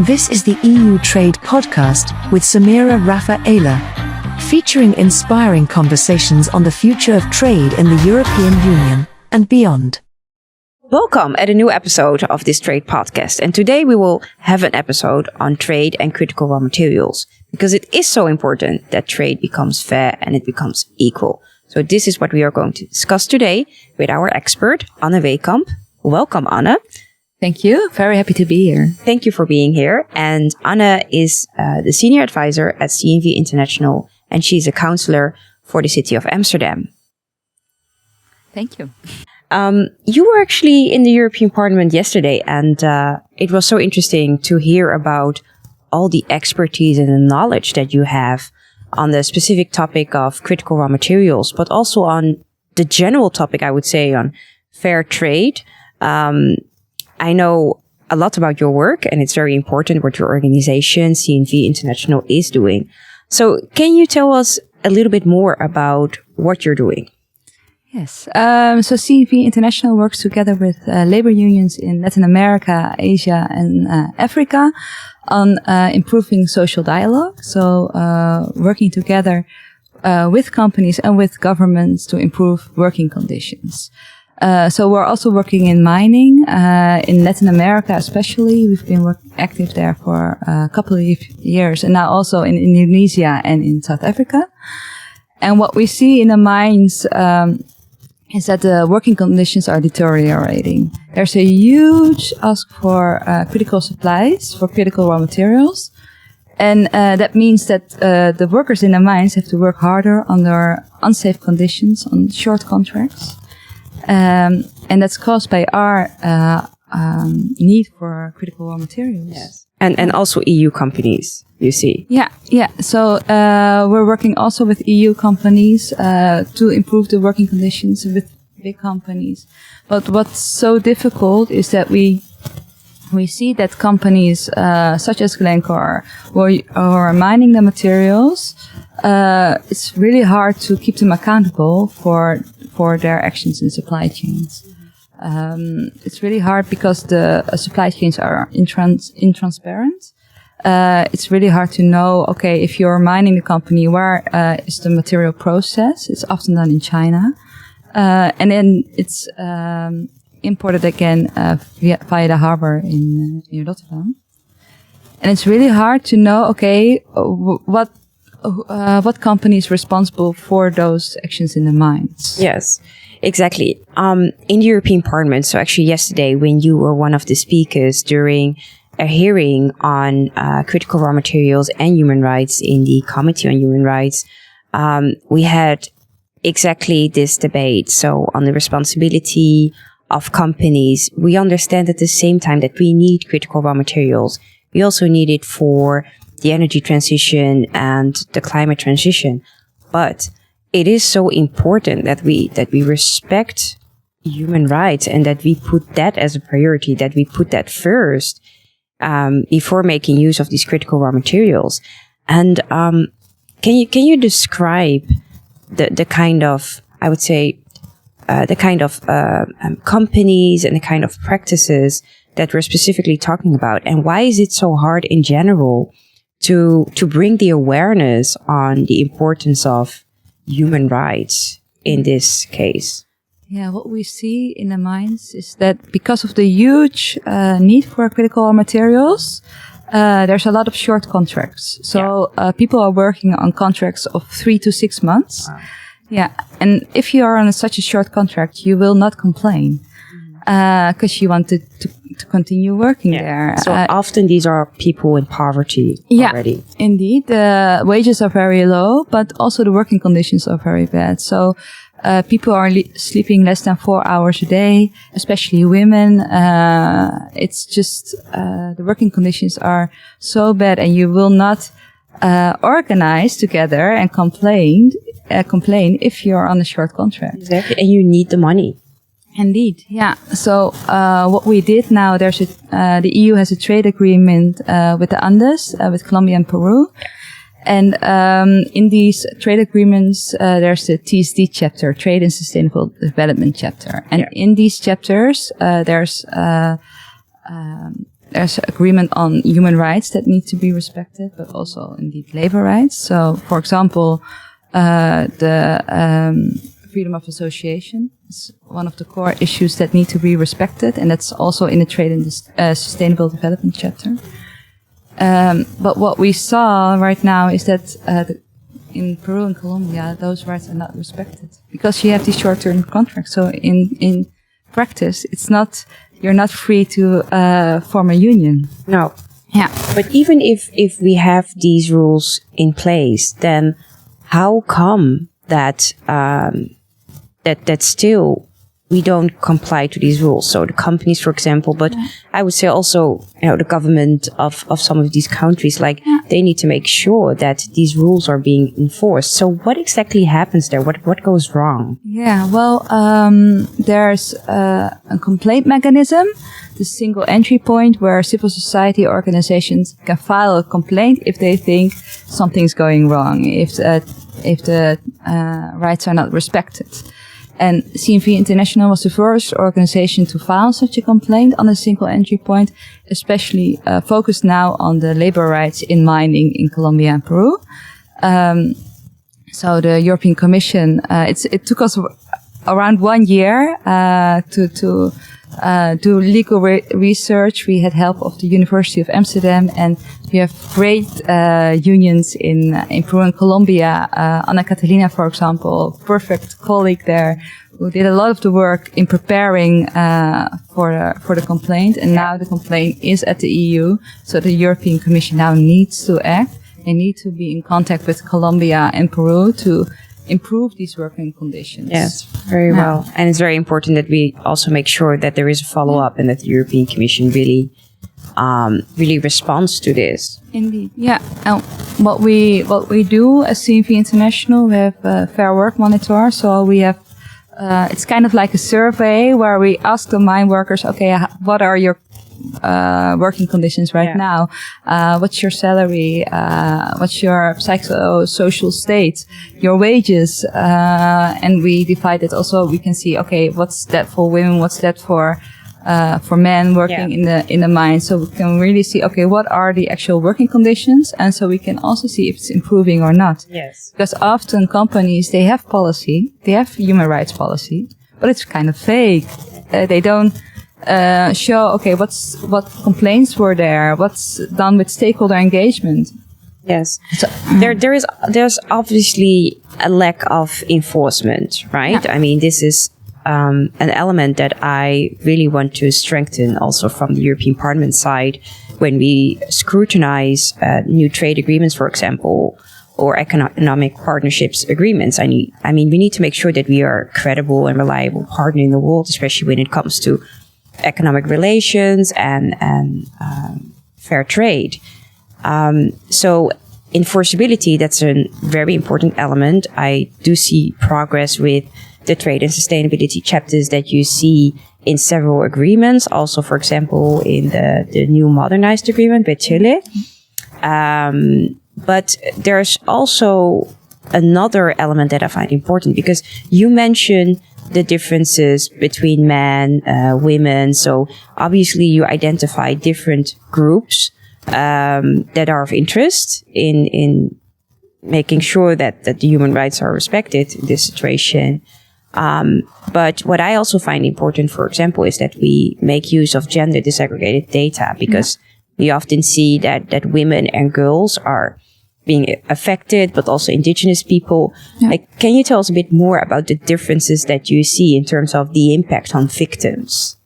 This is the EU Trade Podcast with Samira Rafaela, featuring inspiring conversations on the future of trade in the European Union and beyond. Welcome at a new episode of this Trade Podcast. And today we will have an episode on trade and critical raw materials, because it is so important that trade becomes fair and it becomes equal. So this is what we are going to discuss today with our expert, Anne Wehkamp. Welcome, Anne. Thank you. Very happy to be here. Thank you for being here. And Anne is the senior advisor at CNV International, and she's a counselor for the city of Amsterdam. Thank you. You were actually in the European Parliament yesterday, and it was so interesting to hear about all the expertise and the knowledge that you have on the specific topic of critical raw materials, but also on the general topic, I would say, on fair trade. I know a lot about your work, and it's very important what your organization, CNV International, is doing. So can you tell us a little bit more about what you're doing? Yes. So CNV International works together with labor unions in Latin America, Asia, and Africa on improving social dialogue. So working together with companies and with governments to improve working conditions. So we're also working in mining, in Latin America especially. We've been active there for a couple of years, and now also in Indonesia and in South Africa. And what we see in the mines is that the working conditions are deteriorating. There's a huge ask for critical supplies, for critical raw materials. And that means that the workers in the mines have to work harder under unsafe conditions, on short contracts. And that's caused by our need for critical raw materials. Yes. And also EU companies, you see. Yeah. So we're working also with EU companies to improve the working conditions with big companies. But what's so difficult is that we see that companies such as Glencore who are mining the materials, it's really hard to keep them accountable for their actions in supply chains. It's really hard because the supply chains are intransparent. It's really hard to know, okay, if you're mining the company, where is the material process? It's often done in China. And then it's imported again via the harbor in Rotterdam. And it's really hard to know, okay, what company is responsible for those actions in the mines. Yes, exactly. In the European Parliament, so actually yesterday when you were one of the speakers during a hearing on critical raw materials and human rights in the Committee on Human Rights, we had exactly this debate. So on the responsibility of companies, we understand at the same time that we need critical raw materials. We also need it for the energy transition and the climate transition. But it is so important that we respect human rights and that we put that as a priority, that we put that first before making use of these critical raw materials. And can you describe the kind of, I would say, the kind of companies and the kind of practices that we're specifically talking about, and why is it so hard in general to bring the awareness on the importance of human rights in this case? Yeah, what we see in the mines is that because of the huge need for critical raw materials, there's a lot of short contracts. So people are working on contracts of 3 to 6 months. Wow. Yeah, and if you are on such a short contract, you will not complain because you want to continue working there. So often these are people in poverty already. Yeah, indeed. The wages are very low, but also the working conditions are very bad. So people are sleeping less than 4 hours a day, especially women. It's just the working conditions are so bad, and you will not organize together and complain if you're on a short contract. Exactly, and you need the money. Indeed, yeah. So what we did now, the EU has a trade agreement with the Andes, with Colombia and Peru. And in these trade agreements, there's the TSD chapter, Trade and Sustainable Development chapter. And in these chapters, there's there's agreement on human rights that need to be respected, but also indeed labor rights. So, for example, the freedom of association is one of the core issues that need to be respected, and that's also in the Trade and Sustainable Development chapter. But what we saw right now is that in Peru and Colombia, those rights are not respected because you have these short-term contracts. So in practice, you're not free to form a union. No. Yeah. But even if we have these rules in place, then how come that that still we don't comply to these rules? So the companies, for example, but I would say also, the government of some of these countries, they need to make sure that these rules are being enforced. So what exactly happens there? What goes wrong? Yeah, well, there's a complaint mechanism, the single entry point where civil society organizations can file a complaint if they think something's going wrong, if the rights are not respected. And CNV International was the first organization to file such a complaint on a single entry point, especially focused now on the labor rights in mining in Colombia and Peru. So the European Commission, it took us around 1 year to do legal research. We had help of the University of Amsterdam, and we have great unions in Peru and Colombia. Ana Catalina, for example, perfect colleague there, who did a lot of the work in preparing for the complaint. And now the complaint is at the EU, so the European Commission now needs to act. They need to be in contact with Colombia and Peru to improve these working conditions. Yes, very well. And it's very important that we also make sure that there is a follow-up and that the European Commission really responds to this. Indeed, yeah. And what we do as CNV International, we have a Fair Work Monitor. So we have, it's kind of like a survey where we ask the mine workers, okay, what are your working conditions right now? What's your salary? What's your psychosocial state? Your wages? And we divide it also. We can see, okay, what's that for women? What's that for men working in the mine? So we can really see, okay, what are the actual working conditions? And so we can also see if it's improving or not. Yes. Because often companies, they have policy, they have human rights policy, but it's kind of vague. They don't show, okay, what complaints were there, what's done with stakeholder engagement. Yes. So there's obviously a lack of enforcement, right? Yeah. I mean, this is an element that I really want to strengthen also from the European Parliament side when we scrutinize new trade agreements, for example, or economic partnerships agreements. I mean, we need to make sure that we are a credible and reliable partner in the world, especially when it comes to economic relations and fair trade. So enforceability, that's a very important element. I do see progress with the trade and sustainability chapters that you see in several agreements. Also, for example, in the new modernized agreement with Chile. But there's also another element that I find important, because you mentioned the differences between men, women. So obviously you identify different groups that are of interest in making sure that the human rights are respected in this situation. But what I also find important, for example, is that we make use of gender disaggregated data, because we often see that women and girls are being affected, but also indigenous people. Yeah. Can you tell us a bit more about the differences that you see in terms of the impact on victims?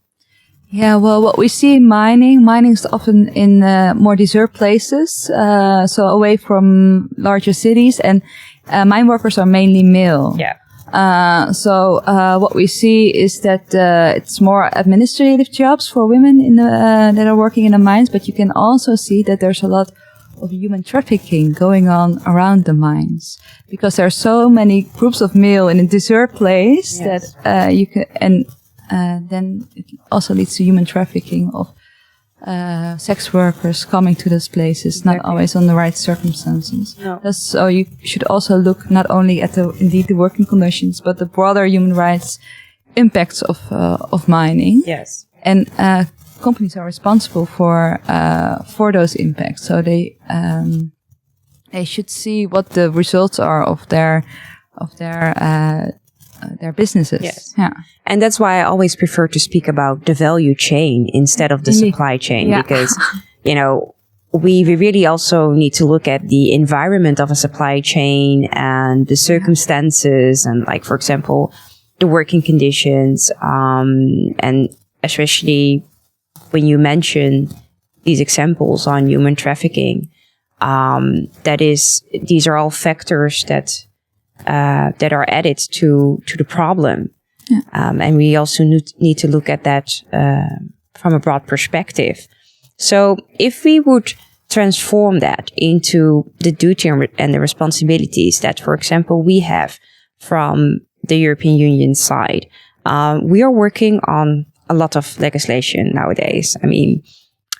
Yeah, well, what we see in mining is often in more deserved places, so away from larger cities, and mine workers are mainly male. Yeah. So what we see is that it's more administrative jobs for women that are working in the mines, but you can also see that there's a lot of human trafficking going on around the mines, because there are so many groups of male in a deserved place that you can, and then it also leads to human trafficking of sex workers coming to those places, not always on the right circumstances. No. So you should also look not only at the working conditions, but the broader human rights impacts of mining. Yes. And companies are responsible for those impacts. So they should see what the results are of their businesses. Yes. Yeah. And that's why I always prefer to speak about the value chain instead of the supply chain, because, we really also need to look at the environment of a supply chain and the circumstances and, like, for example, the working conditions, and especially when you mention these examples on human trafficking, these are all factors that are added to the problem. Yeah. And we also need to look at that from a broad perspective. So if we would transform that into the duty and the responsibilities that, for example, we have from the European Union side, we are working on a lot of legislation nowadays. I mean,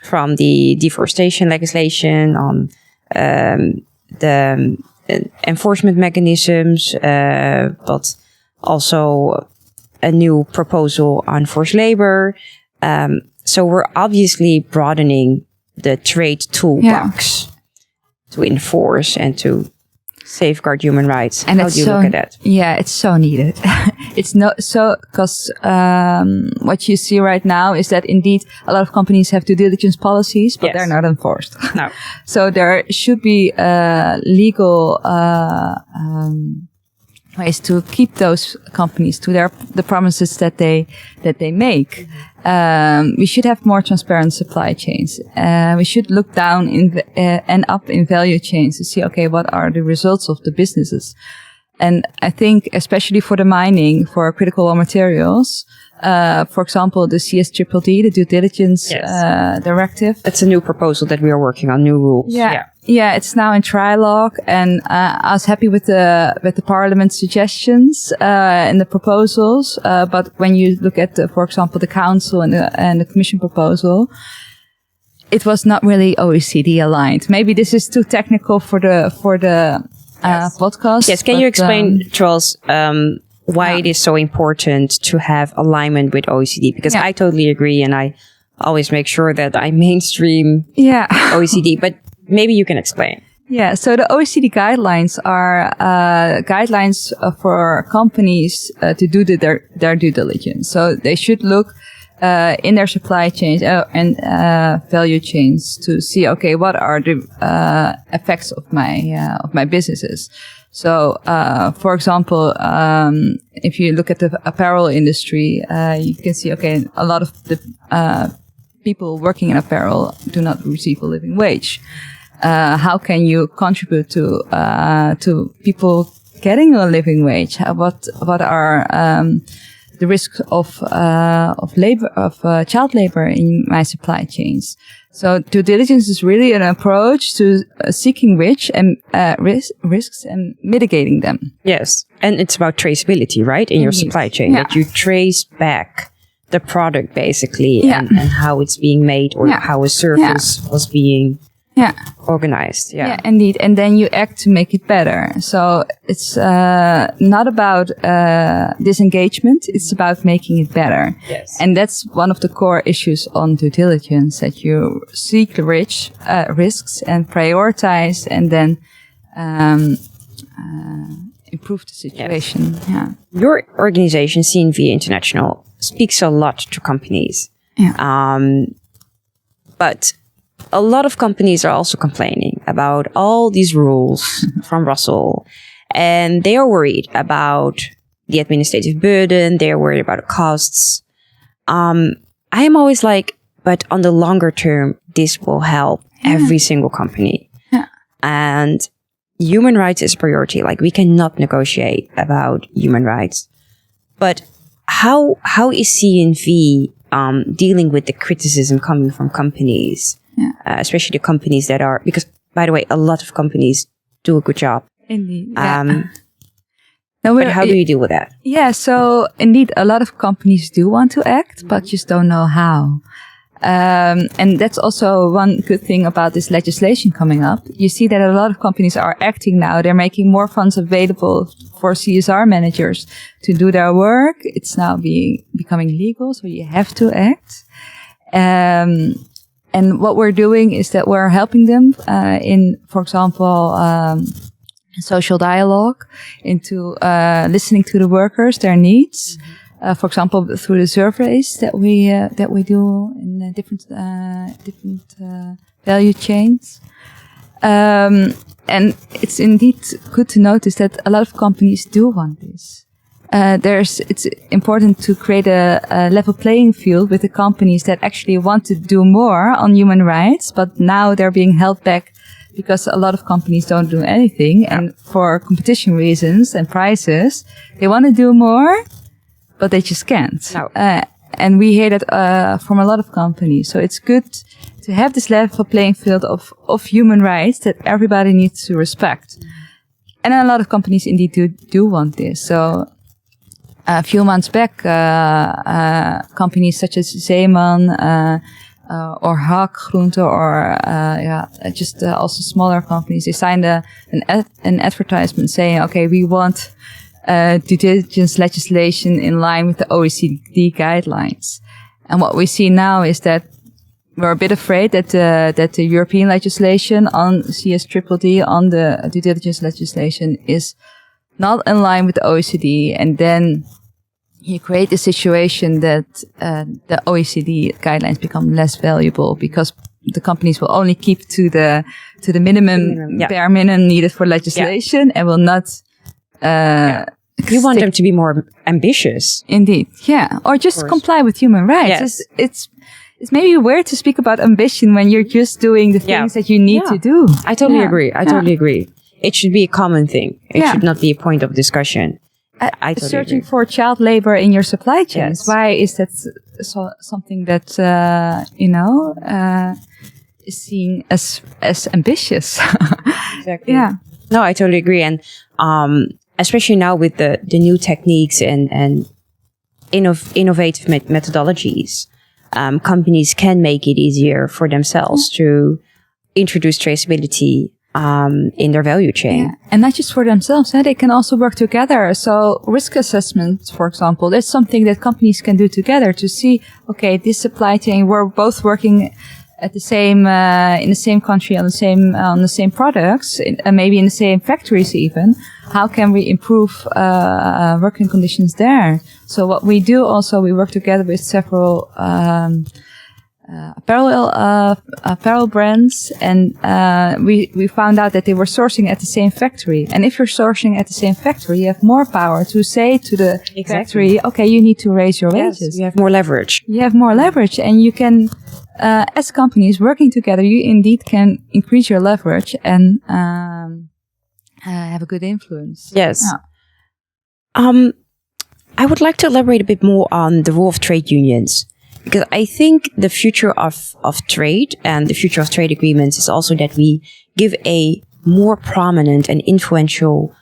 from the deforestation legislation on the enforcement mechanisms, but also a new proposal on forced labor. So we're obviously broadening the trade toolbox to enforce and to safeguard human rights. And how do you look at that? Yeah, it's so needed. It's because what you see right now is that indeed a lot of companies have due diligence policies, but they're not enforced. No. So there should be legal ways to keep those companies to the promises that they make. We should have more transparent supply chains. We should look down and up in value chains to see, okay, what are the results of the businesses? And I think, especially for the mining, for critical raw materials, for example, the CSDDD, the due diligence directive. It's a new proposal that we are working on, new rules. Yeah, it's now in trilogue, and I was happy with the Parliament's suggestions and the proposals. But when you look at, for example, the Council and the Commission proposal, it was not really OECD aligned. Maybe this is too technical for the podcast. Yes, can you explain, Charles, why it is so important to have alignment with OECD? Because I totally agree, and I always make sure that I mainstream OECD, but maybe you can explain. Yeah, so the OECD guidelines are guidelines for companies to do their due diligence. So they should look in their supply chains and value chains to see, okay, what are the effects of my businesses. So, for example, if you look at the apparel industry, you can see, okay, a lot of the people working in apparel do not receive a living wage. How can you contribute to people getting a living wage? What are the risks of child labor in my supply chains? So due diligence is really an approach to seeking risks and mitigating them. Yes, and it's about traceability, right, in your supply chain, that you trace back the product basically and how it's being made or how a service was being organized. Yeah, indeed. And then you act to make it better. So it's not about disengagement. It's about making it better. Yes. And that's one of the core issues on due diligence, that you seek the risks and prioritize and then improve the situation. Yes. Yeah. Your organization, CNV International, speaks a lot to companies. Yeah. But a lot of companies are also complaining about all these rules from Brussels, and they are worried about the administrative burden. They are worried about the costs. I am always like, but on the longer term, this will help every single company. Yeah. And human rights is a priority. Like, we cannot negotiate about human rights. But how is CNV dealing with the criticism coming from companies? Especially the companies that are, because, by the way, a lot of companies do a good job. Indeed. But how do you deal with that? Yeah, so indeed, a lot of companies do want to act, but just don't know how. And that's also one good thing about this legislation coming up. You see that a lot of companies are acting now. They're making more funds available for CSR managers to do their work. It's now becoming legal, so you have to act. And what we're doing is that we're helping them in, for example, social dialogue, into listening to the workers, their needs. For example, through the surveys that we do in different value chains. And it's indeed good to notice that a lot of companies do want this. It's important to create a level playing field with the companies that actually want to do more on human rights, but now they're being held back because a lot of companies don't do anything. And for competition reasons and prices, they want to do more, but they just can't. No. And we hear that from a lot of companies. So it's good to have this level playing field of human rights that everybody needs to respect. And a lot of companies indeed do want this. So a few months back, companies such as Zeeman or Hak Groente or just also smaller companies, they signed an advertisement saying, okay, we want due diligence legislation in line with the OECD guidelines. And what we see now is that we're a bit afraid that the European legislation on CSDDD, on the due diligence legislation, is not in line with the OECD, and then you create a situation that the OECD guidelines become less valuable because the companies will only keep to the minimum, bare minimum needed for legislation, and will not. You want them to be more ambitious, indeed, or just comply with human rights. Yes. It's maybe weird to speak about ambition when you're just doing the things that you need to do. I totally agree. I totally agree. It should be a common thing. It should not be a point of discussion. I totally searching agree. for child labor in your supply chains. Yes. Why is that something that is seen as ambitious? Exactly. Yeah. No, I totally agree. And especially now with the new techniques and innovative methodologies, companies can make it easier for themselves to introduce traceability in their value chain. Yeah. And not just for themselves, they can also work together. So risk assessment, for example, that's something that companies can do together to see, okay, this supply chain, we're both working at the same, in the same country on the same products, maybe in the same factories even. How can we improve, working conditions there? So what we do also, we work together with several, apparel brands, and we found out that they were sourcing at the same factory. And if you're sourcing at the same factory, you have more power to say to the factory, okay, you need to raise your wages. You have more leverage. You have more leverage, and you can, as companies working together, you indeed can increase your leverage and have a good influence. Yes. Yeah. I would like to elaborate a bit more on the role of trade unions. Because I think the future of trade and the future of trade agreements is also that we give a more prominent and influential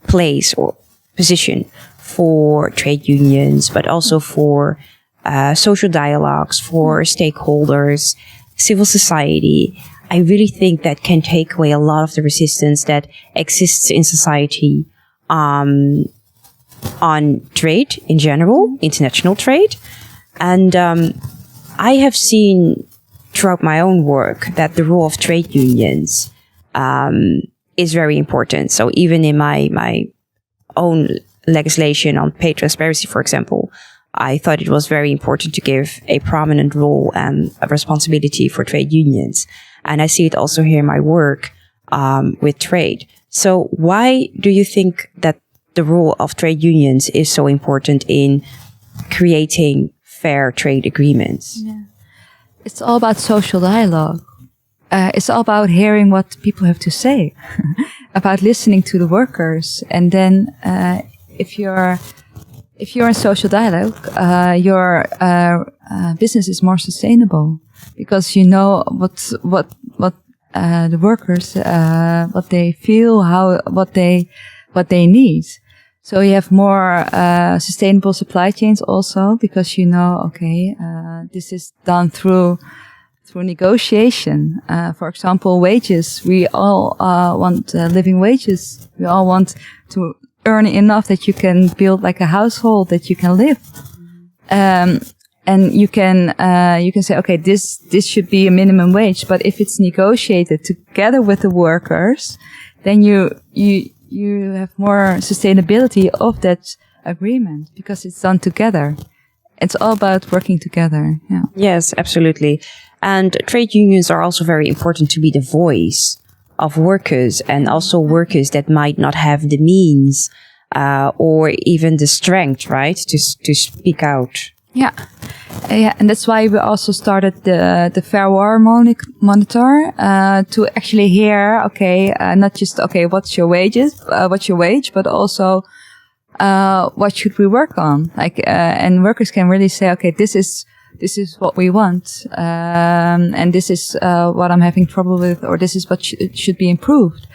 place or position for trade unions, but also for social dialogues, for stakeholders, civil society. I really think that can take away a lot of the resistance that exists in society on trade in general, international trade. And I have seen throughout my own work that the role of trade unions is very important. So even in my own legislation on pay transparency, for example, I thought it was very important to give a prominent role and a responsibility for trade unions. And I see it also here in my work with trade. So why do you think that the role of trade unions is so important in creating fair trade agreements? Yeah. It's all about social dialogue. It's all about hearing what people have to say, about listening to the workers. And then, if you're in social dialogue, your business is more sustainable because you know what the workers, what they feel, what they need. So you have more sustainable supply chains also because you know, okay, this is done through negotiation. For example, wages. We all want living wages. We all want to earn enough that you can build like a household that you can live. And And you can say, okay, this should be a minimum wage. But if it's negotiated together with the workers, then you have more sustainability of that agreement because it's done together. It's all about working together. Yeah. Yes, absolutely. And trade unions are also very important to be the voice of workers, and also workers that might not have the means or even the strength, right, to speak out. Yeah. And that's why we also started the Fair War Monitor to actually hear, not just what's your wage, but also what should we work on? And workers can really say, okay, this is what we want, and this is what I'm having trouble with, or this is what should be improved.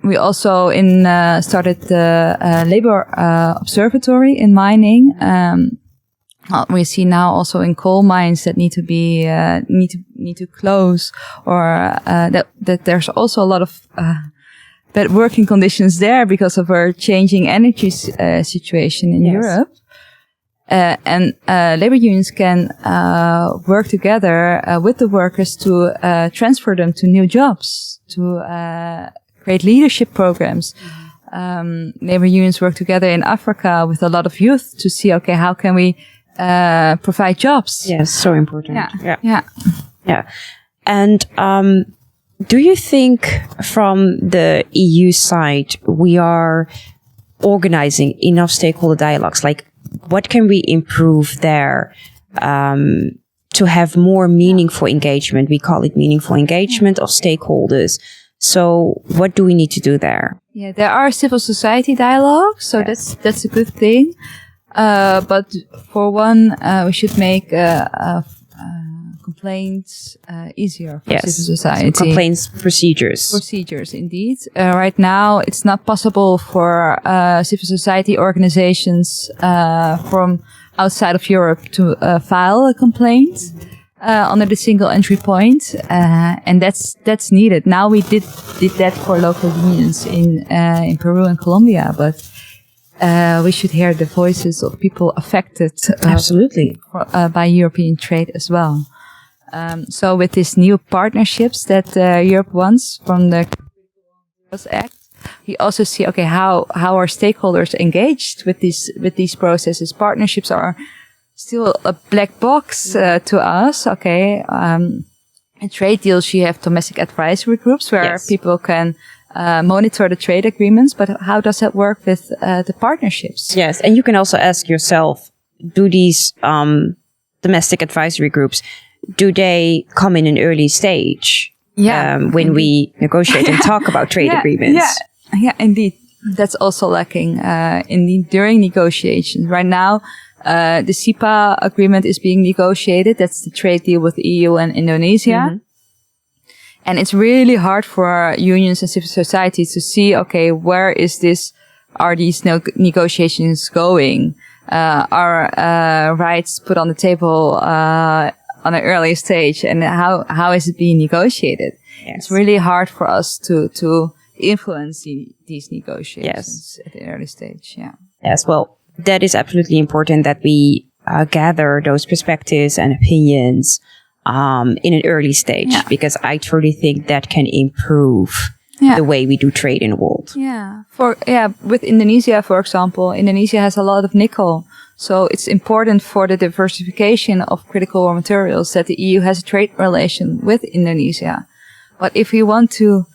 We also started the labor observatory in mining. We see now also in coal mines that need to be need to close, or that there's also a lot of bad working conditions there because of our changing energy situation in Europe. And labor unions can work together with the workers to transfer them to new jobs, to create leadership programs. Labor unions work together in Africa with a lot of youth to see, how can we provide jobs? Yes, so important. Yeah. And do you think from the EU side we are organizing enough stakeholder dialogues? Like, what can we improve there to have more meaningful engagement? We call it meaningful engagement of stakeholders. So what do we need to do there? Yeah, there are civil society dialogues, so that's a good thing. But for one, we should make complaints easier for civil society. So complaints procedures. Procedures, indeed. Right now, it's not possible for civil society organizations from outside of Europe to file a complaint under the single entry point, and that's needed. Now we did that for local unions in Peru and Colombia, but we should hear the voices of people affected absolutely by European trade as well. So with these new partnerships that Europe wants from the Act, we also see how are stakeholders engaged with these processes. Partnerships are still a black box to us. In trade deals, you have domestic advisory groups where people can monitor the trade agreements, but how does that work with the partnerships? Yes, and you can also ask yourself, do these domestic advisory groups, do they come in an early stage when we negotiate and talk about trade agreements? Yeah, indeed. That's also lacking during negotiations. Right now, the CIPA agreement is being negotiated. That's the trade deal with the EU and Indonesia. Mm-hmm. And it's really hard for unions and civil society to see, where are these negotiations going? Are rights put on the table on an early stage, and how is it being negotiated? Yes. It's really hard for us to influence these negotiations at the early stage. Yeah. Yes. Well, that is absolutely important that we gather those perspectives and opinions in an early stage, because I truly think that can improve the way we do trade in the world. With Indonesia, for example, Indonesia has a lot of nickel. So it's important for the diversification of critical raw materials that the EU has a trade relation with Indonesia. But if we want to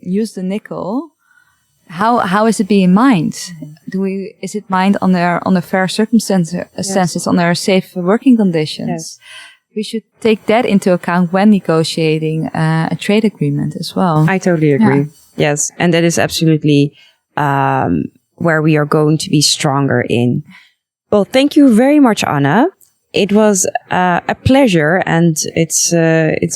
use the nickel, how is it being mined? Is it mined under fair circumstances, under safe working conditions? Yes. We should take that into account when negotiating a trade agreement as well. I totally agree. Yes, and that is absolutely where we are going to be stronger in. Well, thank you very much, Anna. It was a pleasure, and it's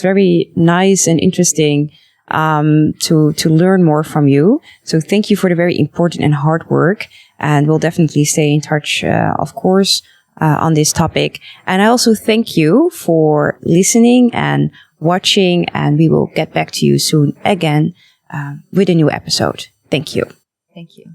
very nice and interesting to learn more from you. So thank you for the very important and hard work, and we'll definitely stay in touch, of course, on this topic. And I also thank you for listening and watching, and we will get back to you soon again with a new episode. Thank you. Thank you.